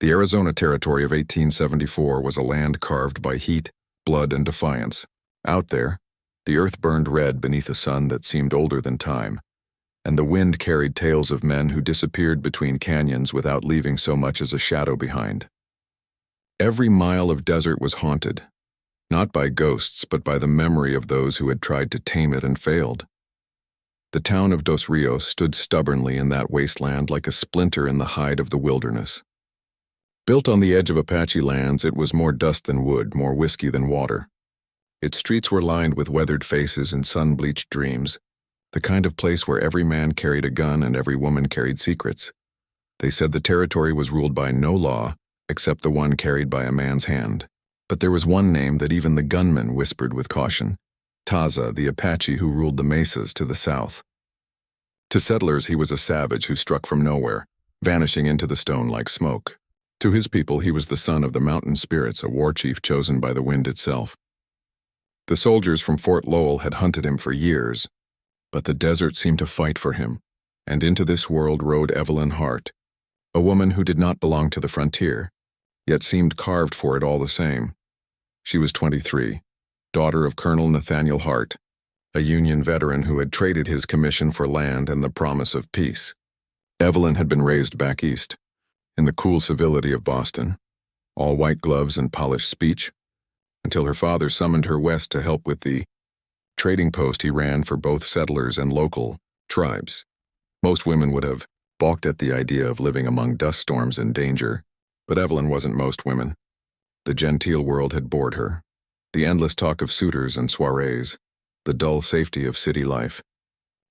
The Arizona Territory of 1874 was a land carved by heat, blood, and defiance. Out there, the earth burned red beneath a sun that seemed older than time, and the wind carried tales of men who disappeared between canyons without leaving so much as a shadow behind. Every mile of desert was haunted, not by ghosts but by the memory of those who had tried to tame it and failed. The town of Dos Rios stood stubbornly in that wasteland like a splinter in the hide of the wilderness. Built on the edge of Apache lands, it was more dust than wood, more whiskey than water. Its streets were lined with weathered faces and sun-bleached dreams, the kind of place where every man carried a gun and every woman carried secrets. They said the territory was ruled by no law except the one carried by a man's hand. But there was one name that even the gunmen whispered with caution: Taza, the Apache who ruled the mesas to the south. To settlers, he was a savage who struck from nowhere, vanishing into the stone like smoke. To his people, he was the son of the mountain spirits, a war chief chosen by the wind itself. The soldiers from Fort Lowell had hunted him for years, but the desert seemed to fight for him, and into this world rode Evelyn Hart, a woman who did not belong to the frontier, yet seemed carved for it all the same. She was 23, daughter of Colonel Nathaniel Hart, a Union veteran who had traded his commission for land and the promise of peace. Evelyn had been raised back east, in the cool civility of Boston, all white gloves and polished speech, until her father summoned her west to help with the trading post he ran for both settlers and local tribes. Most women would have balked at the idea of living among dust storms and danger, but Evelyn wasn't most women. The genteel world had bored her. The endless talk of suitors and soirees, the dull safety of city life.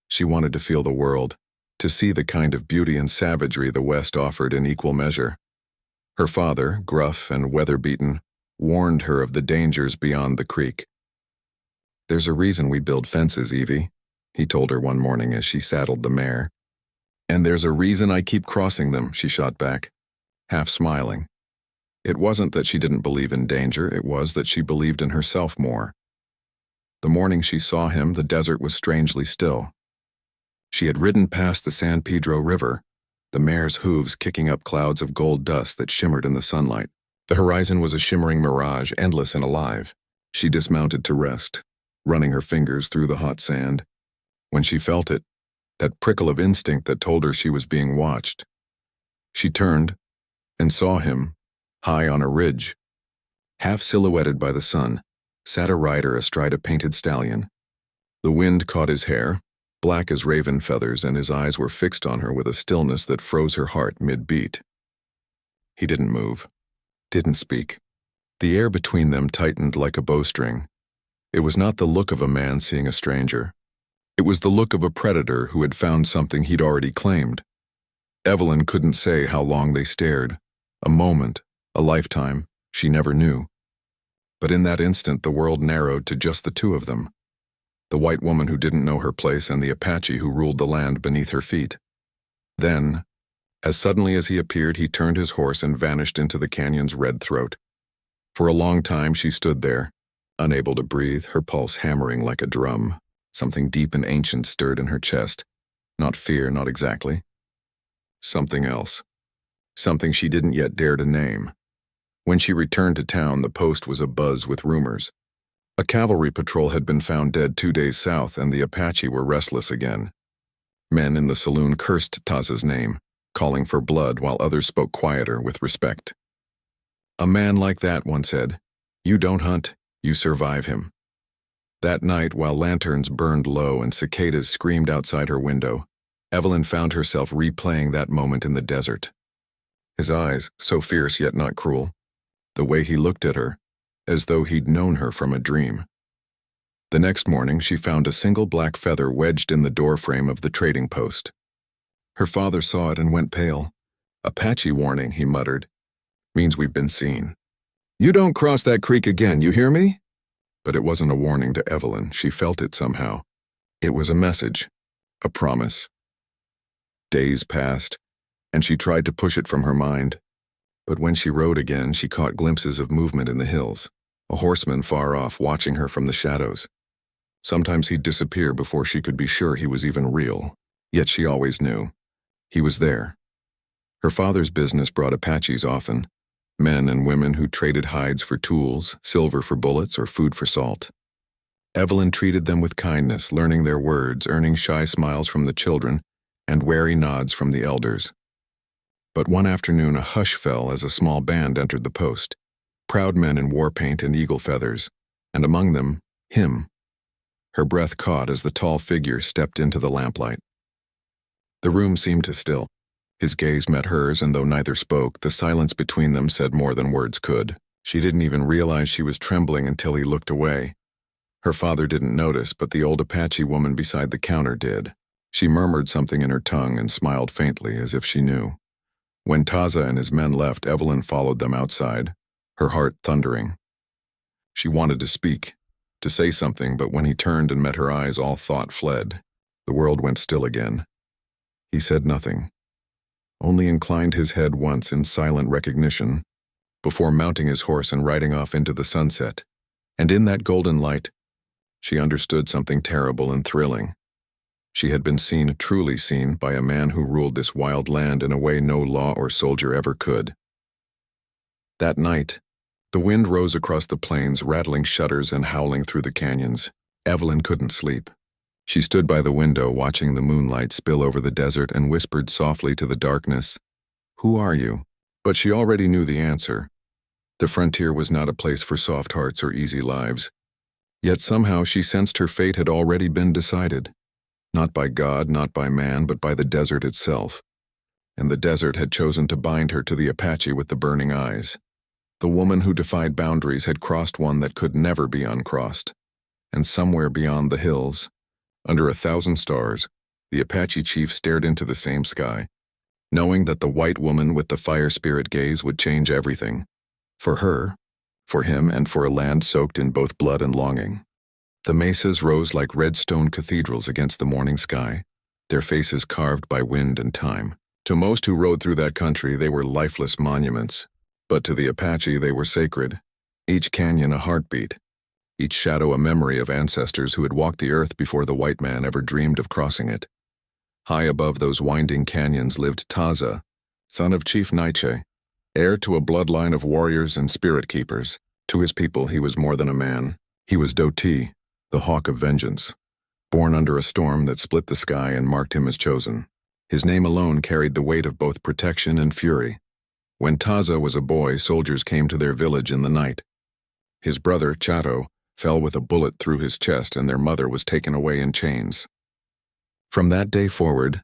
She wanted to feel the world, to see the kind of beauty and savagery the West offered in equal measure. Her father, gruff and weather-beaten, warned her of the dangers beyond the creek. "There's a reason we build fences, Evie," he told her one morning as she saddled the mare. "And there's a reason I keep crossing them," she shot back, half smiling. It wasn't that she didn't believe in danger, it was that she believed in herself more. The morning she saw him, the desert was strangely still. She had ridden past the San Pedro River, the mare's hooves kicking up clouds of gold dust that shimmered in the sunlight. The horizon was a shimmering mirage, endless and alive. She dismounted to rest, running her fingers through the hot sand. When she felt it, that prickle of instinct that told her she was being watched, she turned and saw him, high on a ridge. Half silhouetted by the sun, sat a rider astride a painted stallion. The wind caught his hair, black as raven feathers, and his eyes were fixed on her with a stillness that froze her heart mid-beat. He didn't move, didn't speak. The air between them tightened like a bowstring. It was not the look of a man seeing a stranger. It was the look of a predator who had found something he'd already claimed. Evelyn couldn't say how long they stared. A moment, a lifetime, she never knew. But in that instant the world narrowed to just the two of them. The white woman who didn't know her place and the Apache who ruled the land beneath her feet. Then, as suddenly as he appeared, he turned his horse and vanished into the canyon's red throat. For a long time she stood there, unable to breathe, her pulse hammering like a drum. Something deep and ancient stirred in her chest. Not fear, not exactly. Something else. Something she didn't yet dare to name. When she returned to town, the post was abuzz with rumors. A cavalry patrol had been found dead 2 days south, and the Apache were restless again. Men in the saloon cursed Taza's name, calling for blood, while others spoke quieter, with respect. "A man like that," one said, "you don't hunt, you survive him." That night, while lanterns burned low and cicadas screamed outside her window, Evelyn found herself replaying that moment in the desert. His eyes, so fierce yet not cruel. The way he looked at her, as though he'd known her from a dream. The next morning, she found a single black feather wedged in the doorframe of the trading post. Her father saw it and went pale. "Apache warning," he muttered. "Means we've been seen. You don't cross that creek again, you hear me?" But it wasn't a warning to Evelyn. She felt it somehow. It was a message, a promise. Days passed, and she tried to push it from her mind. But when she rode again, she caught glimpses of movement in the hills, a horseman far off watching her from the shadows. Sometimes he'd disappear before she could be sure he was even real, yet she always knew. He was there. Her father's business brought Apaches often, men and women who traded hides for tools, silver for bullets, or food for salt. Evelyn treated them with kindness, learning their words, earning shy smiles from the children, and wary nods from the elders. But one afternoon a hush fell as a small band entered the post, proud men in war paint and eagle feathers, and among them, him. Her breath caught as the tall figure stepped into the lamplight. The room seemed to still. His gaze met hers, and though neither spoke, the silence between them said more than words could. She didn't even realize she was trembling until he looked away. Her father didn't notice, but the old Apache woman beside the counter did. She murmured something in her tongue and smiled faintly as if she knew. When Taza and his men left, Evelyn followed them outside, her heart thundering. She wanted to speak, to say something, but when he turned and met her eyes, all thought fled. The world went still again. He said nothing, only inclined his head once in silent recognition, before mounting his horse and riding off into the sunset. And in that golden light, she understood something terrible and thrilling. She had been seen, truly seen, by a man who ruled this wild land in a way no law or soldier ever could. That night, the wind rose across the plains, rattling shutters and howling through the canyons. Evelyn couldn't sleep. She stood by the window, watching the moonlight spill over the desert, and whispered softly to the darkness, "Who are you?" But she already knew the answer. The frontier was not a place for soft hearts or easy lives. Yet somehow she sensed her fate had already been decided. Not by God, not by man, but by the desert itself. And the desert had chosen to bind her to the Apache with the burning eyes. The woman who defied boundaries had crossed one that could never be uncrossed. And somewhere beyond the hills, under 1,000 stars, the Apache chief stared into the same sky, knowing that the white woman with the fire spirit gaze would change everything. For her, for him, and for a land soaked in both blood and longing. The mesas rose like red stone cathedrals against the morning sky, their faces carved by wind and time. To most who rode through that country, they were lifeless monuments. But to the Apache, they were sacred, each canyon a heartbeat, each shadow a memory of ancestors who had walked the earth before the white man ever dreamed of crossing it. High above those winding canyons lived Taza, son of Chief Naiche, heir to a bloodline of warriors and spirit keepers. To his people, he was more than a man. He was Doti, the hawk of vengeance, born under a storm that split the sky and marked him as chosen. His name alone carried the weight of both protection and fury. When Taza was a boy, soldiers came to their village in the night. His brother, Chato, fell with a bullet through his chest, and their mother was taken away in chains. From that day forward,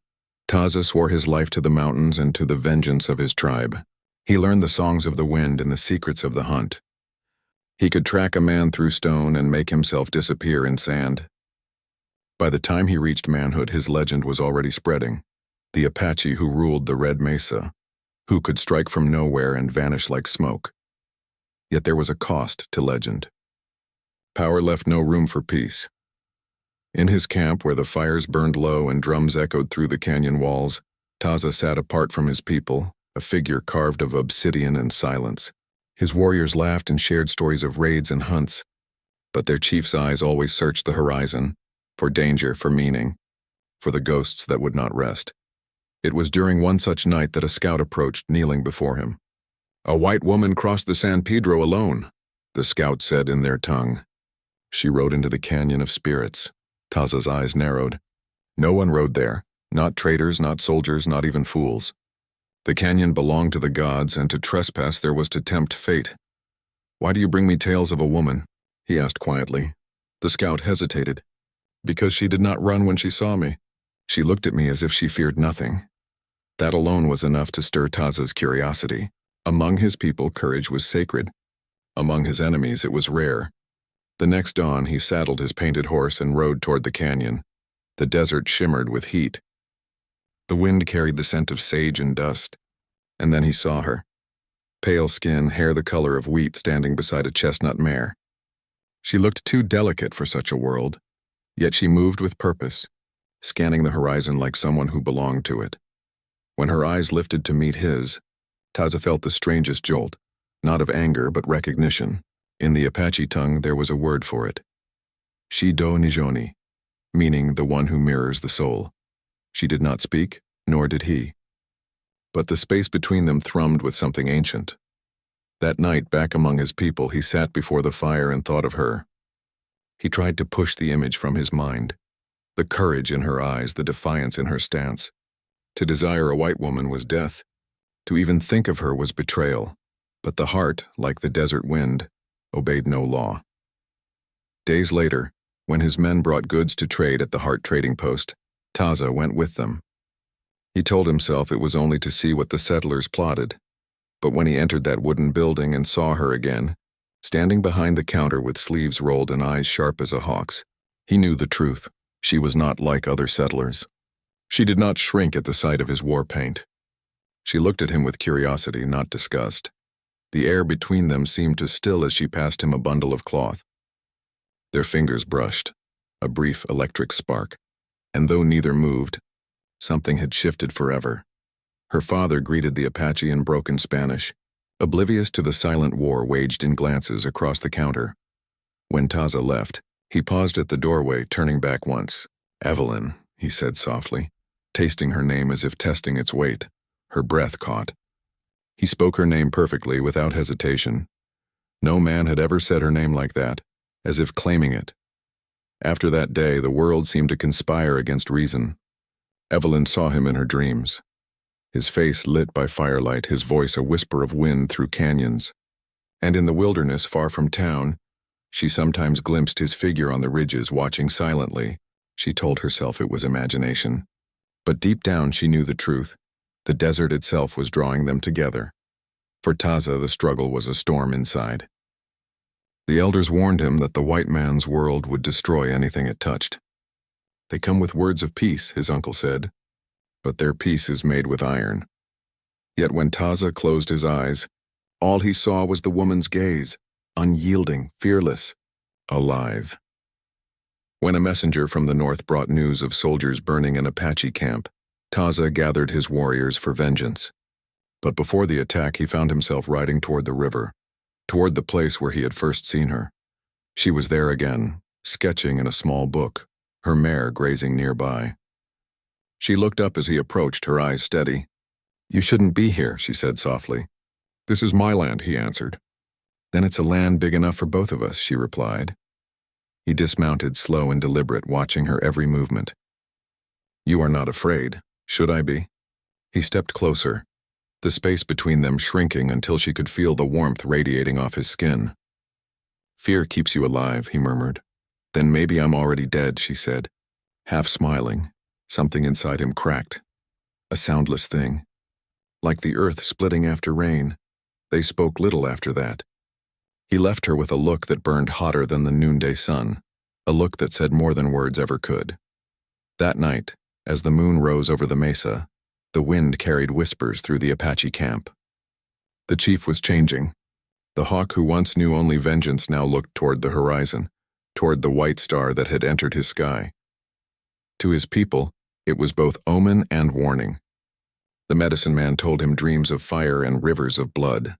Taza swore his life to the mountains and to the vengeance of his tribe. He learned the songs of the wind and the secrets of the hunt. He could track a man through stone and make himself disappear in sand. By the time he reached manhood, his legend was already spreading. The Apache who ruled the Red Mesa, who could strike from nowhere and vanish like smoke. Yet there was a cost to legend. Power left no room for peace. In his camp, where the fires burned low and drums echoed through the canyon walls, Taza sat apart from his people, a figure carved of obsidian and silence. His warriors laughed and shared stories of raids and hunts, but their chief's eyes always searched the horizon, for danger, for meaning, for the ghosts that would not rest. It was during one such night that a scout approached, kneeling before him. "A white woman crossed the San Pedro alone," the scout said in their tongue. "She rode into the Canyon of Spirits." Taza's eyes narrowed. No one rode there, not traders, not soldiers, not even fools. The canyon belonged to the gods, and to trespass there was to tempt fate. "Why do you bring me tales of a woman?" he asked quietly. The scout hesitated. "Because she did not run when she saw me. She looked at me as if she feared nothing." That alone was enough to stir Taza's curiosity. Among his people, courage was sacred. Among his enemies, it was rare. The next dawn, he saddled his painted horse and rode toward the canyon. The desert shimmered with heat. The wind carried the scent of sage and dust. And then he saw her. Pale skin, hair the color of wheat, standing beside a chestnut mare. She looked too delicate for such a world, yet she moved with purpose, scanning the horizon like someone who belonged to it. When her eyes lifted to meet his, Taza felt the strangest jolt, not of anger but recognition. In the Apache tongue there was a word for it. Shido Nijoni, meaning the one who mirrors the soul. She did not speak, nor did he. but the space between them thrummed with something ancient. That night, back among his people, he sat before the fire and thought of her. He tried to push the image from his mind. The courage in her eyes, the defiance in her stance. To desire a white woman was death. To even think of her was betrayal. But the heart, like the desert wind, obeyed no law. Days later, when his men brought goods to trade at the Heart trading post, Taza went with them. He told himself it was only to see what the settlers plotted. But when he entered that wooden building and saw her again, standing behind the counter with sleeves rolled and eyes sharp as a hawk's, he knew the truth. She was not like other settlers. She did not shrink at the sight of his war paint. She looked at him with curiosity, not disgust. The air between them seemed to still as she passed him a bundle of cloth. Their fingers brushed, a brief electric spark, and though neither moved, something had shifted forever. Her father greeted the Apache in broken Spanish, oblivious to the silent war waged in glances across the counter. When Taza left, he paused at the doorway, turning back once. "Evelyn," he said softly, tasting her name as if testing its weight. Her breath caught. He spoke her name perfectly, without hesitation. No man had ever said her name like that, as if claiming it. After that day, the world seemed to conspire against reason. Evelyn saw him in her dreams. His face lit by firelight, his voice a whisper of wind through canyons. And in the wilderness far from town, she sometimes glimpsed his figure on the ridges, watching silently. She told herself it was imagination. But deep down she knew the truth. The desert itself was drawing them together. For Taza, the struggle was a storm inside. The elders warned him that the white man's world would destroy anything it touched. "They come with words of peace," his uncle said, "but their peace is made with iron." Yet when Taza closed his eyes, all he saw was the woman's gaze, unyielding, fearless, alive. When a messenger from the north brought news of soldiers burning an Apache camp, Taza gathered his warriors for vengeance. But before the attack, he found himself riding toward the river, toward the place where he had first seen her. She was there again, sketching in a small book, her mare grazing nearby. She looked up as he approached, her eyes steady. "You shouldn't be here," she said softly. "This is my land," he answered. "Then it's a land big enough for both of us," she replied. He dismounted, slow and deliberate, watching her every movement. "You are not afraid. Should I be?" He stepped closer, the space between them shrinking until she could feel the warmth radiating off his skin. "Fear keeps you alive," he murmured. "Then maybe I'm already dead," she said, half smiling. Something inside him cracked. A soundless thing. Like the earth splitting after rain. They spoke little after that. He left her with a look that burned hotter than the noonday sun, a look that said more than words ever could. That night, as the moon rose over the mesa, the wind carried whispers through the Apache camp. The chief was changing. The hawk who once knew only vengeance now looked toward the horizon, toward the white star that had entered his sky. To his people, it was both omen and warning. The medicine man told him dreams of fire and rivers of blood.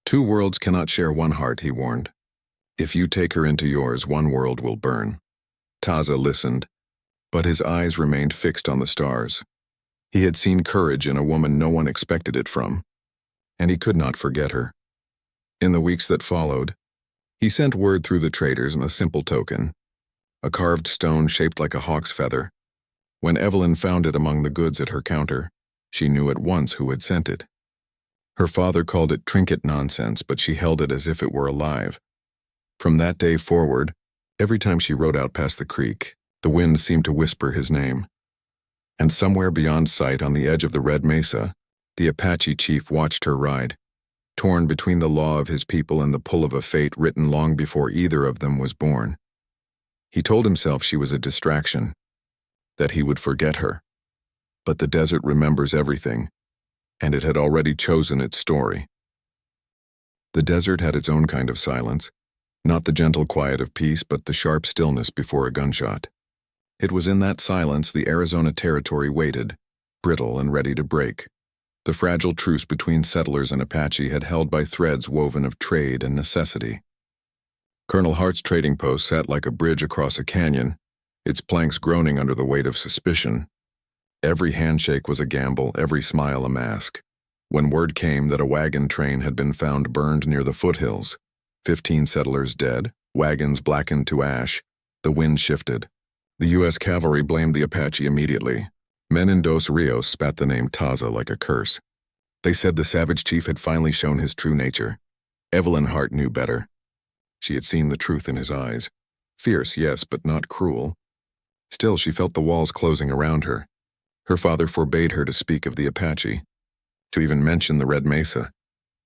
"Two worlds cannot share one heart," he warned. "If you take her into yours, one world will burn." Taza listened, but his eyes remained fixed on the stars. He had seen courage in a woman no one expected it from, and he could not forget her. In the weeks that followed, he sent word through the traders in a simple token, a carved stone shaped like a hawk's feather. When Evelyn found it among the goods at her counter, she knew at once who had sent it. Her father called it trinket nonsense, but she held it as if it were alive. From that day forward, every time she rode out past the creek, the wind seemed to whisper his name. And somewhere beyond sight on the edge of the red mesa, the Apache chief watched her ride, torn between the law of his people and the pull of a fate written long before either of them was born. He told himself she was a distraction, that he would forget her. But the desert remembers everything, and it had already chosen its story. The desert had its own kind of silence, not the gentle quiet of peace, but the sharp stillness before a gunshot. It was in that silence the Arizona territory waited, brittle and ready to break. The fragile truce between settlers and Apache had held by threads woven of trade and necessity. Colonel Hart's trading post sat like a bridge across a canyon, its planks groaning under the weight of suspicion. Every handshake was a gamble, every smile a mask. when word came that a wagon train had been found burned near the foothills. 15 settlers dead, wagons blackened to ash, the wind shifted. The U.S. cavalry blamed the Apache immediately. Men in Dos Rios spat the name Taza like a curse. They said the savage chief had finally shown his true nature. Evelyn Hart knew better. She had seen the truth in his eyes. Fierce, yes, but not cruel. Still, she felt the walls closing around her. Her father forbade her to speak of the Apache, to even mention the Red Mesa.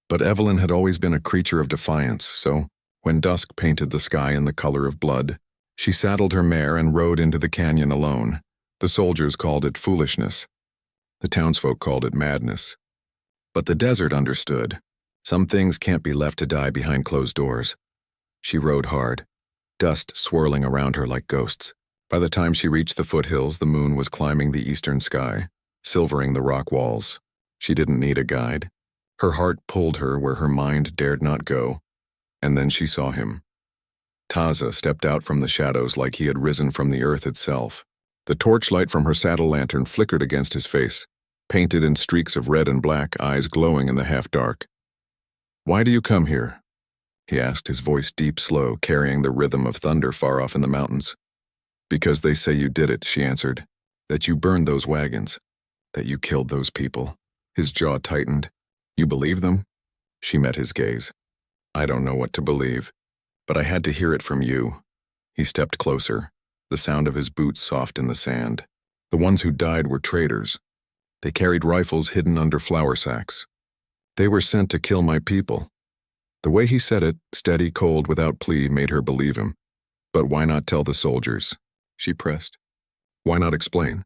But Evelyn had always been a creature of defiance, so, when dusk painted the sky in the color of blood, she saddled her mare and rode into the canyon alone. The soldiers called it foolishness. The townsfolk called it madness. But the desert understood. Some things can't be left to die behind closed doors. She rode hard, dust swirling around her like ghosts. By the time she reached the foothills, the moon was climbing the eastern sky, silvering the rock walls. She didn't need a guide. Her heart pulled her where her mind dared not go. And then she saw him. Taza stepped out from the shadows like he had risen from the earth itself. The torchlight from her saddle lantern flickered against his face, painted in streaks of red and black, eyes glowing in the half-dark. "Why do you come here?" he asked, his voice deep, slow, carrying the rhythm of thunder far off in the mountains. "Because they say you did it," she answered. "That you burned those wagons. That you killed those people." His jaw tightened. "You believe them?" She met his gaze. "I don't know what to believe, but I had to hear it from you." He stepped closer, the sound of his boots soft in the sand. "The ones who died were traitors. They carried rifles hidden under flour sacks. They were sent to kill my people." The way he said it, steady, cold, without plea, made her believe him. "But why not tell the soldiers?" she pressed. "Why not explain?"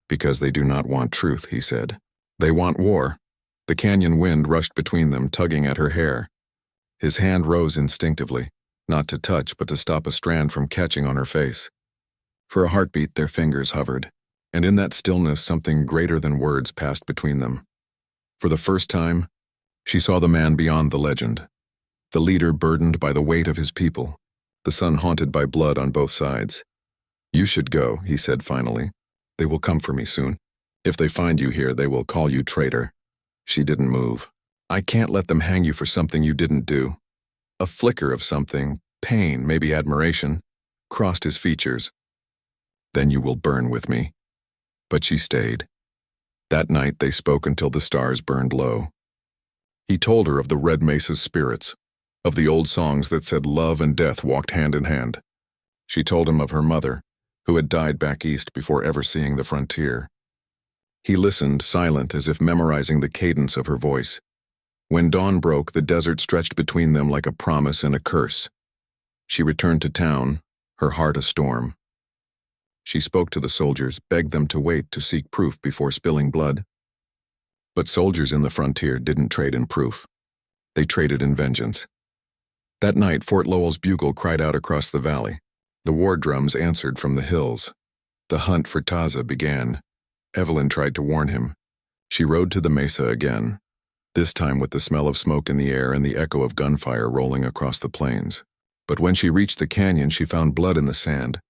"Because they do not want truth," he said. "They want war." The canyon wind rushed between them, tugging at her hair. His hand rose instinctively, not to touch but to stop a strand from catching on her face. For a heartbeat, their fingers hovered, and in that stillness something greater than words passed between them. For the first time, she saw the man beyond the legend, the leader burdened by the weight of his people, the son haunted by blood on both sides. "You should go," he said finally. "They will come for me soon. If they find you here, they will call you traitor." She didn't move. "I can't let them hang you for something you didn't do." A flicker of something, pain, maybe admiration, crossed his features. "Then you will burn with me." But she stayed. That night they spoke until the stars burned low. He told her of the Red Mesa's spirits, of the old songs that said love and death walked hand in hand. She told him of her mother, who had died back east before ever seeing the frontier. He listened, silent, as if memorizing the cadence of her voice. When dawn broke, the desert stretched between them like a promise and a curse. She returned to town, her heart a storm. She spoke to the soldiers, begged them to wait to seek proof before spilling blood. But soldiers in the frontier didn't trade in proof. They traded in vengeance. That night, Fort Lowell's bugle cried out across the valley. The war drums answered from the hills. The hunt for Taza began. Evelyn tried to warn him. She rode to the mesa again, this time with the smell of smoke in the air and the echo of gunfire rolling across the plains. But when she reached the canyon, she found blood in the sand,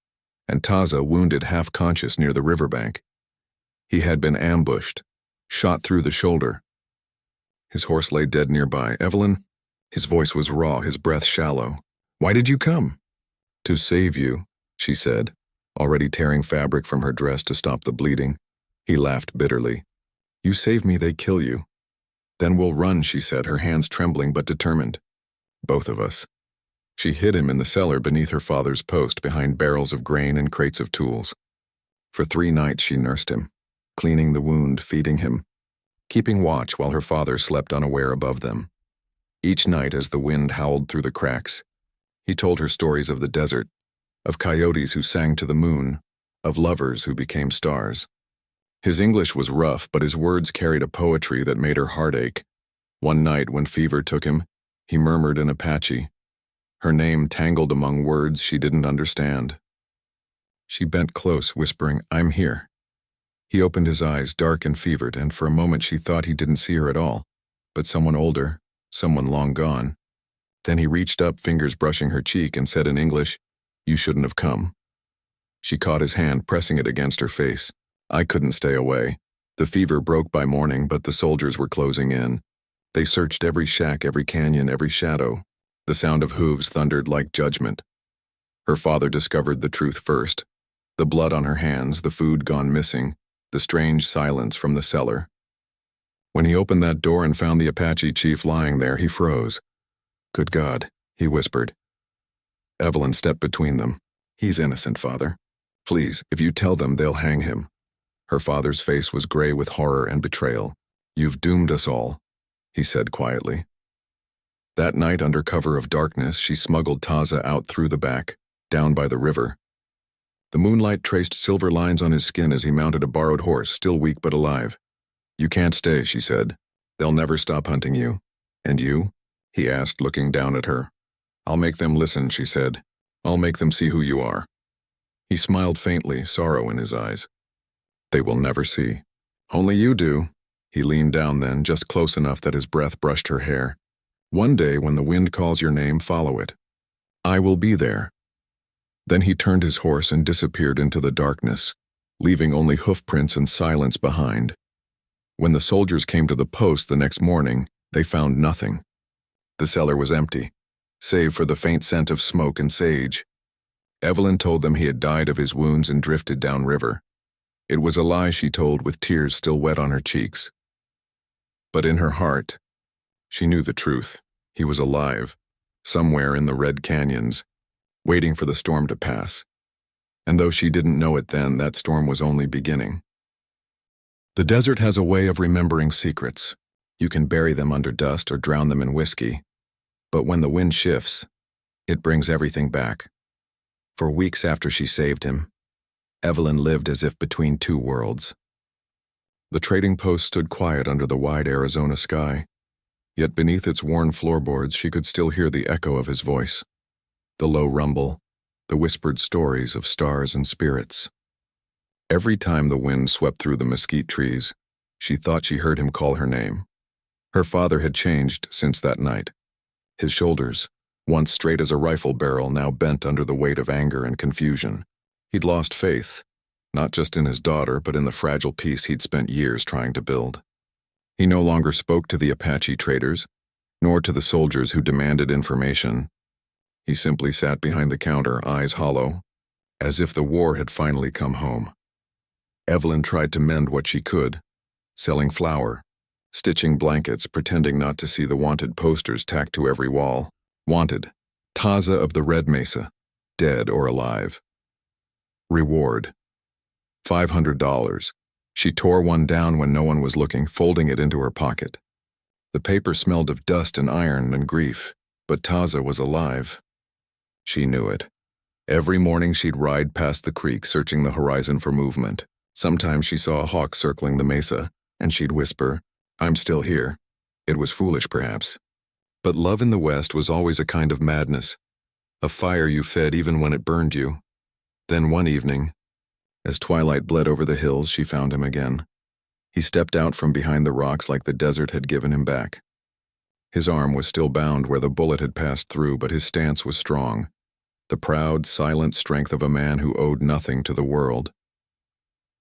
and Taza wounded half-conscious near the riverbank. He had been ambushed, shot through the shoulder. His horse lay dead nearby. "Evelyn?" His voice was raw, his breath shallow. "Why did you come?" "To save you," she said, already tearing fabric from her dress to stop the bleeding. He laughed bitterly. "You save me, they kill you." "Then we'll run," she said, her hands trembling but determined. "Both of us." She hid him in the cellar beneath her father's post, behind barrels of grain and crates of tools. For 3 nights she nursed him, cleaning the wound, feeding him, keeping watch while her father slept unaware above them. Each night, as the wind howled through the cracks, he told her stories of the desert, of coyotes who sang to the moon, of lovers who became stars. His English was rough, but his words carried a poetry that made her heart ache. One night, when fever took him, he murmured in Apache, her name tangled among words she didn't understand. She bent close, whispering, "I'm here." He opened his eyes, dark and fevered, and for a moment she thought he didn't see her at all, but someone older, someone long gone. Then he reached up, fingers brushing her cheek, and said in English, "You shouldn't have come." She caught his hand, pressing it against her face. "I couldn't stay away." The fever broke by morning, but the soldiers were closing in. They searched every shack, every canyon, every shadow. The sound of hooves thundered like judgment. Her father discovered the truth first. The blood on her hands, the food gone missing, the strange silence from the cellar. When he opened that door and found the Apache chief lying there, he froze. "Good God," he whispered. Evelyn stepped between them. "He's innocent, Father. Please, if you tell them, they'll hang him." Her father's face was gray with horror and betrayal. "You've doomed us all," he said quietly. That night, under cover of darkness, she smuggled Taza out through the back, down by the river. The moonlight traced silver lines on his skin as he mounted a borrowed horse, still weak but alive. "You can't stay," she said. "They'll never stop hunting you." "And you?" he asked, looking down at her. "I'll make them listen," she said. "I'll make them see who you are." He smiled faintly, sorrow in his eyes. "They will never see. Only you do." He leaned down then, just close enough that his breath brushed her hair. "One day, when the wind calls your name, follow it. I will be there." Then he turned his horse and disappeared into the darkness, leaving only hoofprints and silence behind. When the soldiers came to the post the next morning, they found nothing. The cellar was empty, save for the faint scent of smoke and sage. Evelyn told them he had died of his wounds and drifted downriver. It was a lie she told, with tears still wet on her cheeks. But in her heart, she knew the truth. He was alive, somewhere in the red canyons, waiting for the storm to pass. And though she didn't know it then, that storm was only beginning. The desert has a way of remembering secrets. You can bury them under dust or drown them in whiskey. But when the wind shifts, it brings everything back. For weeks after she saved him, Evelyn lived as if between two worlds. The trading post stood quiet under the wide Arizona sky, yet beneath its worn floorboards she could still hear the echo of his voice, the low rumble, the whispered stories of stars and spirits. Every time the wind swept through the mesquite trees, she thought she heard him call her name. Her father had changed since that night. His shoulders, once straight as a rifle barrel, now bent under the weight of anger and confusion. He'd lost faith, not just in his daughter, but in the fragile peace he'd spent years trying to build. He no longer spoke to the Apache traders, nor to the soldiers who demanded information. He simply sat behind the counter, eyes hollow, as if the war had finally come home. Evelyn tried to mend what she could, selling flour, stitching blankets, pretending not to see the wanted posters tacked to every wall. Wanted, Taza of the Red Mesa, dead or alive. Reward, $500. She tore one down when no one was looking, folding it into her pocket. The paper smelled of dust and iron and grief, but Taza was alive. She knew it. Every morning she'd ride past the creek, searching the horizon for movement. Sometimes she saw a hawk circling the mesa, and she'd whisper, "I'm still here." It was foolish, perhaps. But love in the West was always a kind of madness, a fire you fed even when it burned you. Then one evening, as twilight bled over the hills, she found him again. He stepped out from behind the rocks like the desert had given him back. His arm was still bound where the bullet had passed through, but his stance was strong, the proud, silent strength of a man who owed nothing to the world.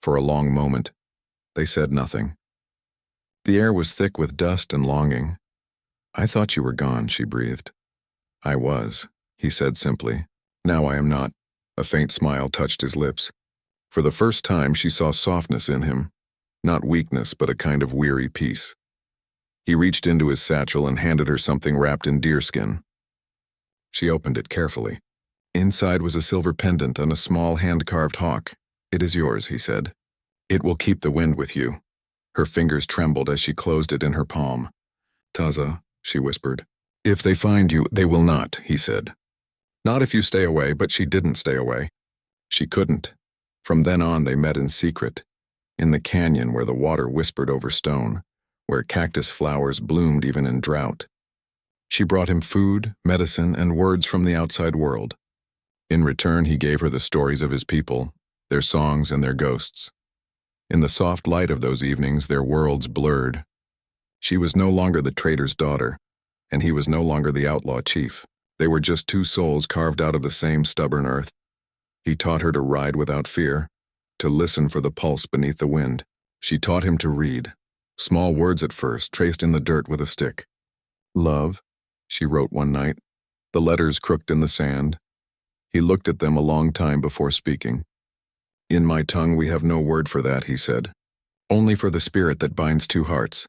For a long moment, they said nothing. The air was thick with dust and longing. "I thought you were gone," she breathed. "I was," he said simply. "Now I am not." A faint smile touched his lips. For the first time, she saw softness in him, not weakness, but a kind of weary peace. He reached into his satchel and handed her something wrapped in deerskin. She opened it carefully. Inside was a silver pendant and a small hand-carved hawk. "It is yours," he said. "It will keep the wind with you." Her fingers trembled as she closed it in her palm. "Taza," she whispered. "If they find you, they will not," he said. "Not if you stay away," but she didn't stay away. She couldn't. From then on, they met in secret, in the canyon where the water whispered over stone, where cactus flowers bloomed even in drought. She brought him food, medicine, and words from the outside world. In return, he gave her the stories of his people, their songs and their ghosts. In the soft light of those evenings, their worlds blurred. She was no longer the trader's daughter, and he was no longer the outlaw chief. They were just two souls carved out of the same stubborn earth. He taught her to ride without fear, to listen for the pulse beneath the wind. She taught him to read. Small words at first, traced in the dirt with a stick. Love, she wrote one night, the letters crooked in the sand. He looked at them a long time before speaking. In my tongue we have no word for that, he said. Only for the spirit that binds two hearts.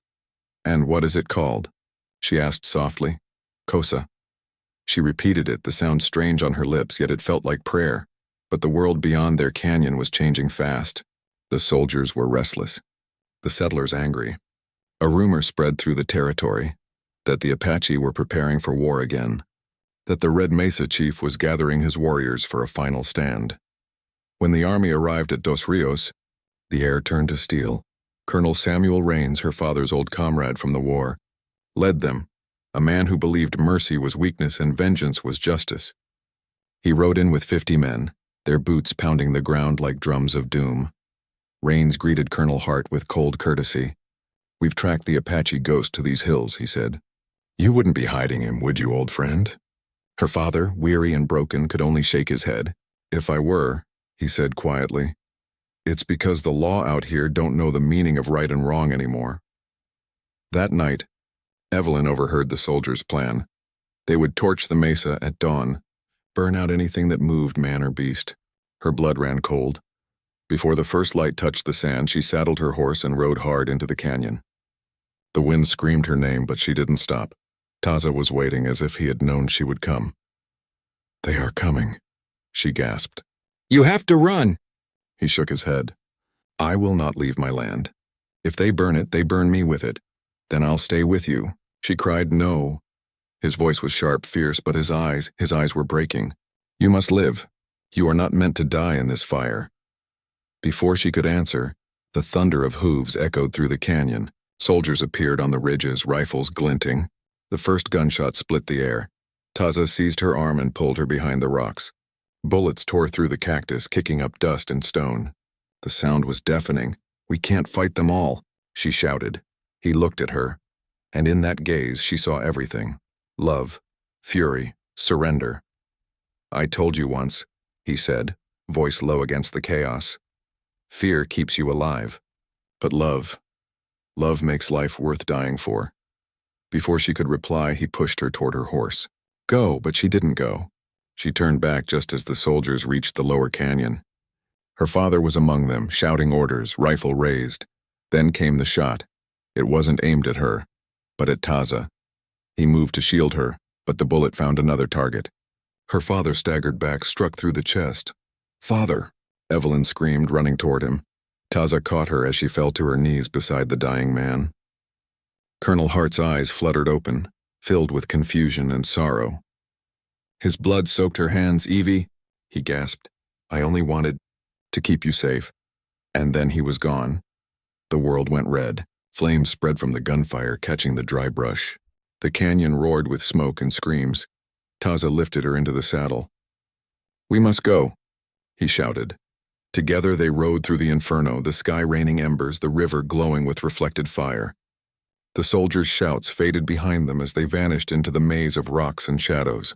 And what is it called? She asked softly. Kosa. She repeated it, the sound strange on her lips, yet it felt like prayer. But the world beyond their canyon was changing fast. The soldiers were restless. The settlers angry. A rumor spread through the territory that the Apache were preparing for war again, that the Red Mesa chief was gathering his warriors for a final stand. When the army arrived at Dos Rios, the air turned to steel. Colonel Samuel Rains, her father's old comrade from the war, led them, a man who believed mercy was weakness and vengeance was justice. He rode in with 50 men, their boots pounding the ground like drums of doom. Rains greeted Colonel Hart with cold courtesy. We've tracked the Apache ghost to these hills, he said. You wouldn't be hiding him, would you, old friend? Her father, weary and broken, could only shake his head. If I were, he said quietly, it's because the law out here don't know the meaning of right and wrong anymore. That night, Evelyn overheard the soldiers' plan. They would torch the mesa at dawn, burn out anything that moved, man or beast. Her blood ran cold. Before the first light touched the sand, she saddled her horse and rode hard into the canyon. The wind screamed her name, but she didn't stop. Taza was waiting as if he had known she would come. They are coming, she gasped. You have to run. He shook his head. I will not leave my land. If they burn it, they burn me with it. Then I'll stay with you. She cried no. His voice was sharp, fierce, but his eyes were breaking. You must live. You are not meant to die in this fire. Before she could answer, the thunder of hooves echoed through the canyon. Soldiers appeared on the ridges, rifles glinting. The first gunshot split the air. Taza seized her arm and pulled her behind the rocks. Bullets tore through the cactus, kicking up dust and stone. The sound was deafening. We can't fight them all, she shouted. He looked at her, and in that gaze she saw everything. Love, fury, surrender. I told you once, he said, voice low against the chaos. Fear keeps you alive. But love makes life worth dying for. Before she could reply, he pushed her toward her horse. Go, but she didn't go. She turned back just as the soldiers reached the lower canyon. Her father was among them, shouting orders, rifle raised. Then came the shot. It wasn't aimed at her, but at Taza. He moved to shield her, but the bullet found another target. Her father staggered back, struck through the chest. Father! Evelyn screamed, running toward him. Taza caught her as she fell to her knees beside the dying man. Colonel Hart's eyes fluttered open, filled with confusion and sorrow. His blood soaked her hands. Evie, he gasped, I only wanted to keep you safe. And then he was gone. The world went red. Flames spread from the gunfire, catching the dry brush. The canyon roared with smoke and screams. Taza lifted her into the saddle. We must go, he shouted. Together they rode through the inferno, the sky raining embers, the river glowing with reflected fire. The soldiers' shouts faded behind them as they vanished into the maze of rocks and shadows.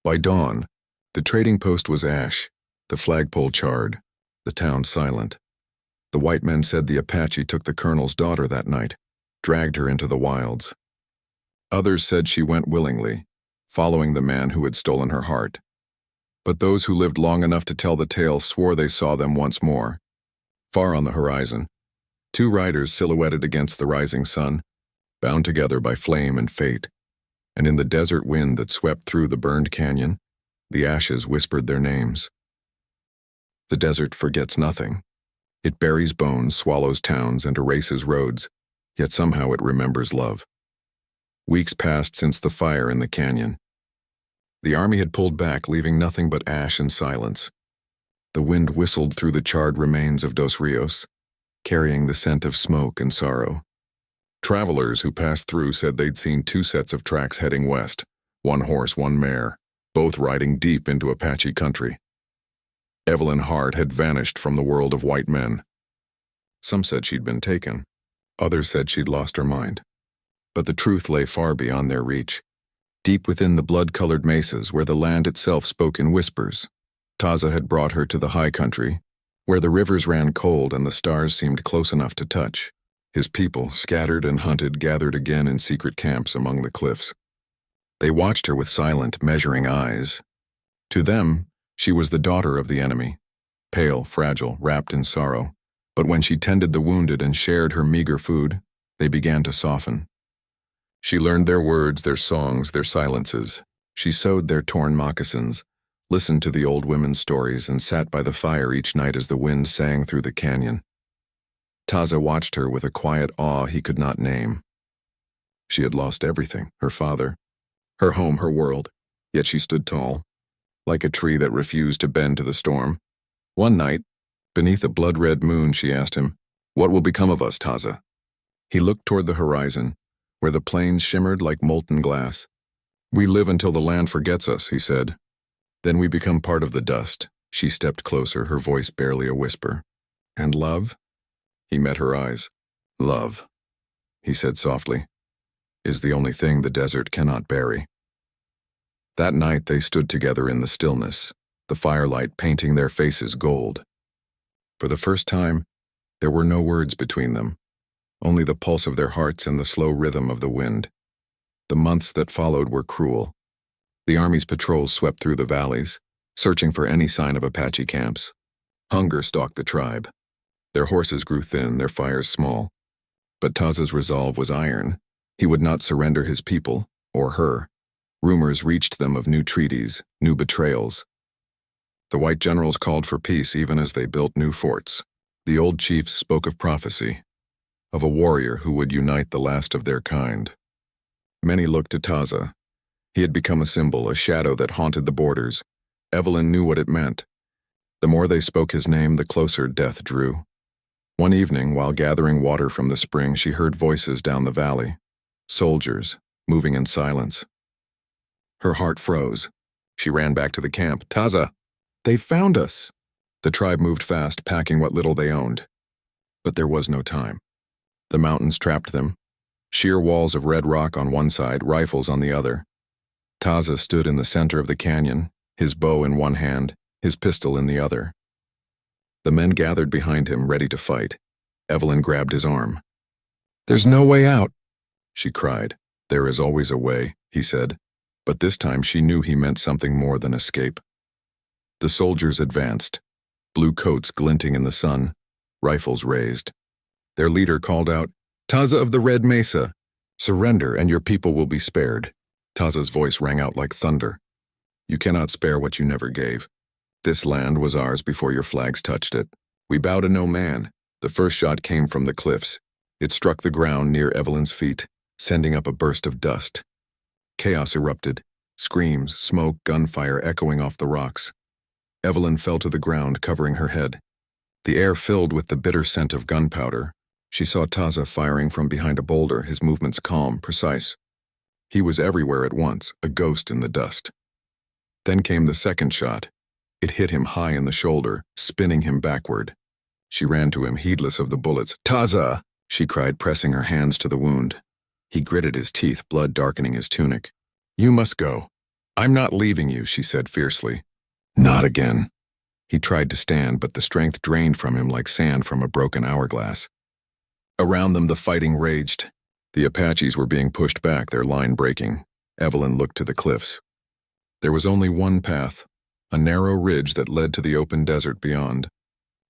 By dawn, the trading post was ash, the flagpole charred, the town silent. The white men said the Apache took the colonel's daughter that night, dragged her into the wilds. Others said she went willingly, following the man who had stolen her heart. But those who lived long enough to tell the tale swore they saw them once more. Far on the horizon, two riders silhouetted against the rising sun, bound together by flame and fate. And in the desert wind that swept through the burned canyon, the ashes whispered their names. The desert forgets nothing. It buries bones, swallows towns, and erases roads, yet somehow it remembers love. Weeks passed since the fire in the canyon. The army had pulled back, leaving nothing but ash and silence. The wind whistled through the charred remains of Dos Rios, carrying the scent of smoke and sorrow. Travelers who passed through said they'd seen two sets of tracks heading west, one horse, one mare, both riding deep into Apache country. Evelyn Hart had vanished from the world of white men. Some said she'd been taken. Others said she'd lost her mind. But the truth lay far beyond their reach, deep within the blood-colored mesas where the land itself spoke in whispers. Taza had brought her to the high country, where the rivers ran cold and the stars seemed close enough to touch. His people, scattered and hunted, gathered again in secret camps among the cliffs. They watched her with silent, measuring eyes. To them, she was the daughter of the enemy, pale, fragile, wrapped in sorrow. But when she tended the wounded and shared her meager food, they began to soften. She learned their words, their songs, their silences. She sewed their torn moccasins, listened to the old women's stories, and sat by the fire each night as the wind sang through the canyon. Taza watched her with a quiet awe he could not name. She had lost everything, her father, her home, her world, yet she stood tall, like a tree that refused to bend to the storm. One night, beneath a blood-red moon, she asked him, "What will become of us, Taza?" He looked toward the horizon, where the plains shimmered like molten glass. "We live until the land forgets us," he said. "Then we become part of the dust." She stepped closer, her voice barely a whisper. "And love?" He met her eyes. "Love," he said softly, "is the only thing the desert cannot bury." That night they stood together in the stillness, the firelight painting their faces gold. For the first time, there were no words between them, only the pulse of their hearts and the slow rhythm of the wind. The months that followed were cruel. The Army's patrols swept through the valleys, searching for any sign of Apache camps. Hunger stalked the tribe. Their horses grew thin, their fires small. But Taza's resolve was iron. He would not surrender his people, or her. Rumors reached them of new treaties, new betrayals. The white generals called for peace even as they built new forts. The old chiefs spoke of prophecy, of a warrior who would unite the last of their kind. Many looked to Taza. He had become a symbol, a shadow that haunted the borders. Evelyn knew what it meant. The more they spoke his name, the closer death drew. One evening, while gathering water from the spring, she heard voices down the valley. Soldiers, moving in silence. Her heart froze. She ran back to the camp. "Taza, they found us!" The tribe moved fast, packing what little they owned. But there was no time. The mountains trapped them. Sheer walls of red rock on one side, rifles on the other. Taza stood in the center of the canyon, his bow in one hand, his pistol in the other. The men gathered behind him, ready to fight. Evelyn grabbed his arm. "There's no way out," she cried. "There is always a way," he said. But this time she knew he meant something more than escape. The soldiers advanced, blue coats glinting in the sun, rifles raised. Their leader called out, "Taza of the Red Mesa, surrender and your people will be spared." Taza's voice rang out like thunder. "You cannot spare what you never gave. This land was ours before your flags touched it. We bow to no man." The first shot came from the cliffs. It struck the ground near Evelyn's feet, sending up a burst of dust. Chaos erupted, screams, smoke, gunfire echoing off the rocks. Evelyn fell to the ground, covering her head. The air filled with the bitter scent of gunpowder. She saw Taza firing from behind a boulder, his movements calm, precise. He was everywhere at once, a ghost in the dust. Then came the second shot. It hit him high in the shoulder, spinning him backward. She ran to him, heedless of the bullets. "Taza!" she cried, pressing her hands to the wound. He gritted his teeth, blood darkening his tunic. "You must go." "I'm not leaving you," she said fiercely. "Not again." He tried to stand, but the strength drained from him like sand from a broken hourglass. Around them the fighting raged. The Apaches were being pushed back, their line breaking. Evelyn looked to the cliffs. There was only one path, a narrow ridge that led to the open desert beyond.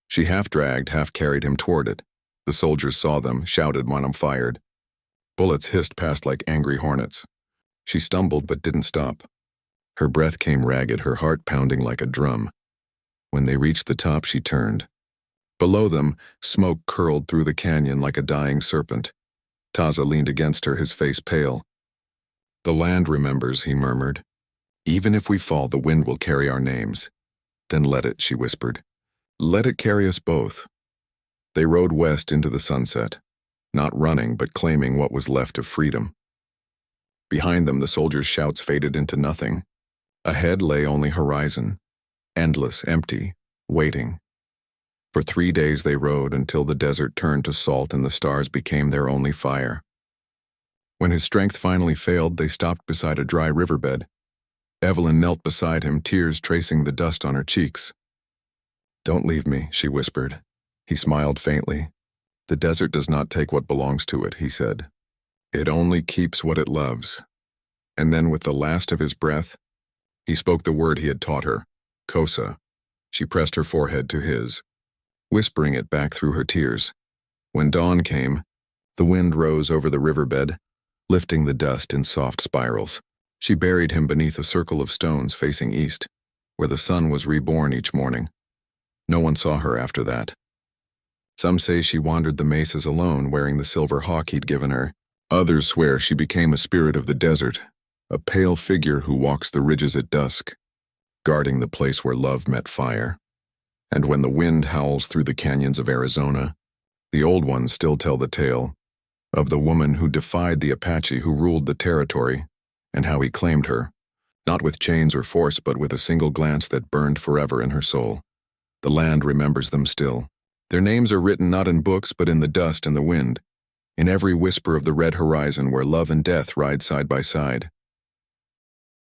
She half dragged, half carried him toward it. The soldiers saw them, shouted when fired. Bullets hissed past like angry hornets. She stumbled but didn't stop. Her breath came ragged, her heart pounding like a drum. When they reached the top, she turned. Below them, smoke curled through the canyon like a dying serpent. Taza leaned against her, his face pale. "The land remembers," he murmured. "Even if we fall, the wind will carry our names." "Then let it," she whispered. "Let it carry us both." They rode west into the sunset, not running but claiming what was left of freedom. Behind them, the soldiers' shouts faded into nothing. Ahead lay only horizon, endless, empty, waiting. For 3 days they rode until the desert turned to salt and the stars became their only fire. When his strength finally failed, they stopped beside a dry riverbed. Evelyn knelt beside him, tears tracing the dust on her cheeks. Don't leave me, she whispered. He smiled faintly. The desert does not take what belongs to it, he said. It only keeps what it loves. And then with the last of his breath, he spoke the word he had taught her, Kosa. She pressed her forehead to his, whispering it back through her tears. When dawn came, the wind rose over the riverbed, lifting the dust in soft spirals. She buried him beneath a circle of stones facing east, where the sun was reborn each morning. No one saw her after that. Some say she wandered the mesas alone, wearing the silver hawk he'd given her. Others swear she became a spirit of the desert, a pale figure who walks the ridges at dusk, guarding the place where love met fire. And when the wind howls through the canyons of Arizona, the old ones still tell the tale of the woman who defied the Apache who ruled the territory, and how he claimed her, not with chains or force, but with a single glance that burned forever in her soul. The land remembers them still. Their names are written not in books, but in the dust and the wind, in every whisper of the red horizon where love and death ride side by side.